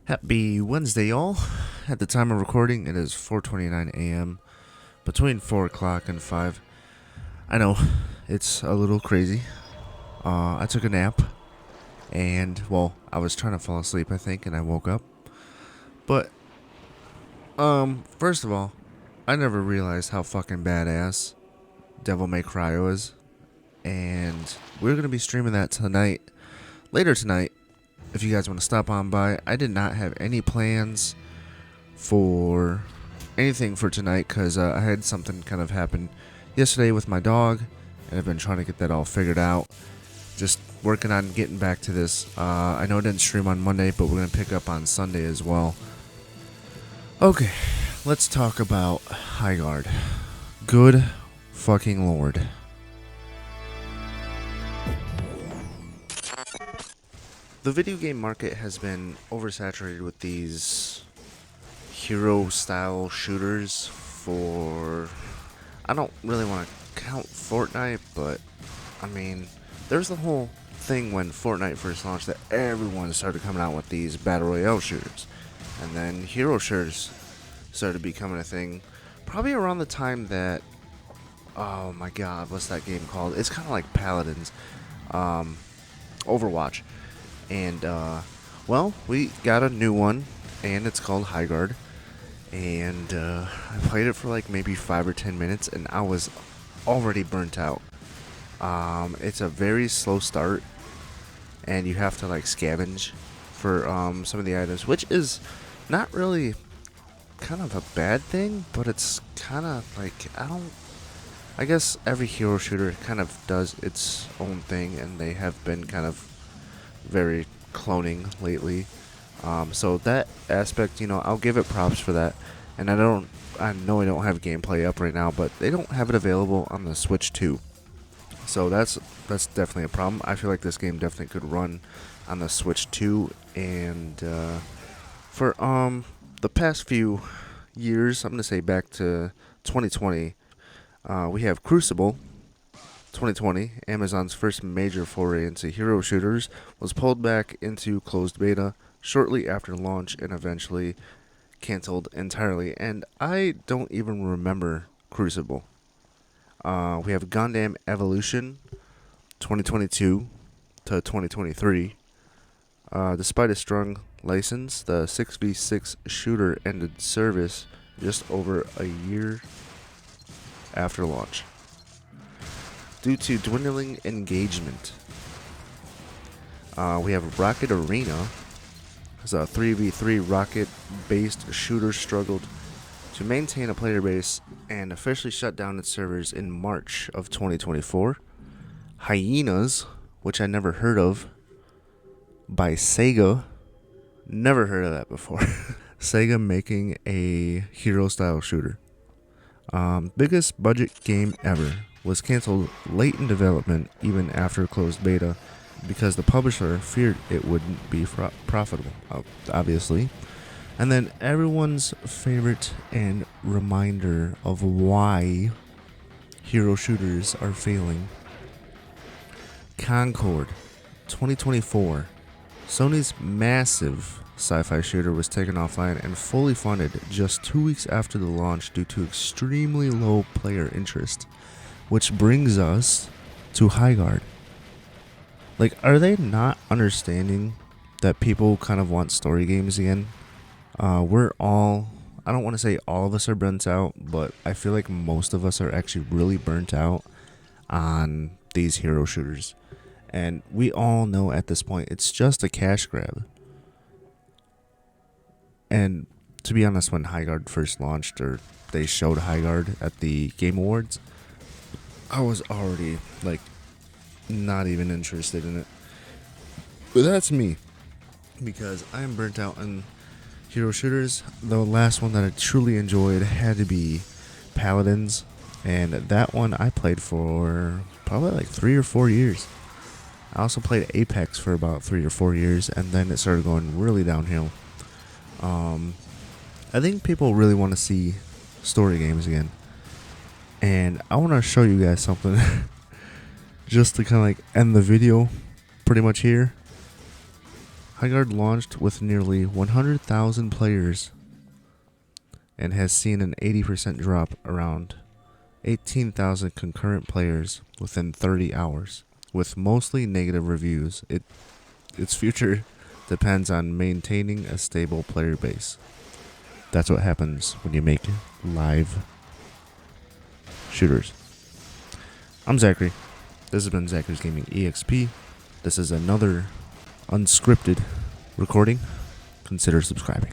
Happy Wednesday, y'all. At the time of recording, it is 4:29 a.m. Between 4 o'clock and 5. I know, it's a little crazy. I took a nap, and, well, I was trying to fall asleep, I think, and I woke up. But, first of all, I never realized how fucking badass Devil May Cry was. And we're going to be streaming that tonight, later tonight. If you guys want to stop on by, I did not have any plans for anything for tonight because I had something kind of happen yesterday with my dog, and I've been trying to get that all figured out. Just working on getting back to this. I know I didn't stream on Monday, but we're going to pick up on Sunday as well. Okay, let's talk about Highgaurd. Good fucking lord. The video game market has been oversaturated with these hero-style shooters for... I don't really want to count Fortnite, but, I mean, there's the whole thing when Fortnite first launched that everyone started coming out with these Battle Royale shooters. And then hero shooters started becoming a thing, probably around the time that... Oh my god, what's that game called? It's kind of like Paladins. Overwatch. And, well, we got a new one, and it's called Highgaurd. And, I played it for like maybe 5 or 10 minutes, and I was already burnt out. It's a very slow start, and you have to like scavenge for, some of the items, which is not really kind of a bad thing, but it's kind of like, I guess every hero shooter kind of does its own thing, and they have been kind of very cloning lately. So that aspect, you know, I'll give it props for that. And I know I don't have gameplay up right now, but they don't have it available on the Switch 2. So that's definitely a problem. I feel like this game definitely could run on the Switch 2. And for the past few years, I'm gonna say back to 2020, we have Crucible. 2020, Amazon's first major foray into hero shooters, was pulled back into closed beta shortly after launch and eventually canceled entirely. And I don't even remember Crucible. We have Gundam Evolution 2022 to 2023. Despite a strong license, the 6v6 shooter ended service just over a year after launch due to dwindling engagement. We have Rocket Arena. It's a 3v3 rocket-based shooter struggled to maintain a player base and officially shut down its servers in March of 2024. Hyenas, which I never heard of, by Sega. Never heard of that before. Sega making a hero-style shooter. Biggest budget game ever. Was canceled late in development, even after closed beta, because the publisher feared it wouldn't be profitable, obviously. And then everyone's favorite and reminder of why hero shooters are failing. Concord, 2024. Sony's massive sci-fi shooter was taken offline and fully funded just 2 weeks after the launch due to extremely low player interest. Which brings us to Highgaurd. Like, are they not understanding that people kind of want story games again? We're all, I don't want to say all of us are burnt out, but I feel like most of us are actually really burnt out on these hero shooters. And we all know at this point, it's just a cash grab. And to be honest, when Highgaurd first launched, or they showed Highgaurd at the Game Awards, I was already, like, not even interested in it. But that's me, because I am burnt out on hero shooters. The last one that I truly enjoyed had to be Paladins, and that one I played for probably like 3 or 4 years. I also played Apex for about 3 or 4 years, and then it started going really downhill. I think people really want to see story games again. And I want to show you guys something just to kind of like end the video pretty much here. Highgaurd launched with nearly 100,000 players and has seen an 80% drop, around 18,000 concurrent players within 30 hours, with mostly negative reviews. Its future depends on maintaining a stable player base. That's what happens when you make live shooters. I'm Zachary. This has been Zachary's Gaming EXP. This is another unscripted recording. Consider subscribing.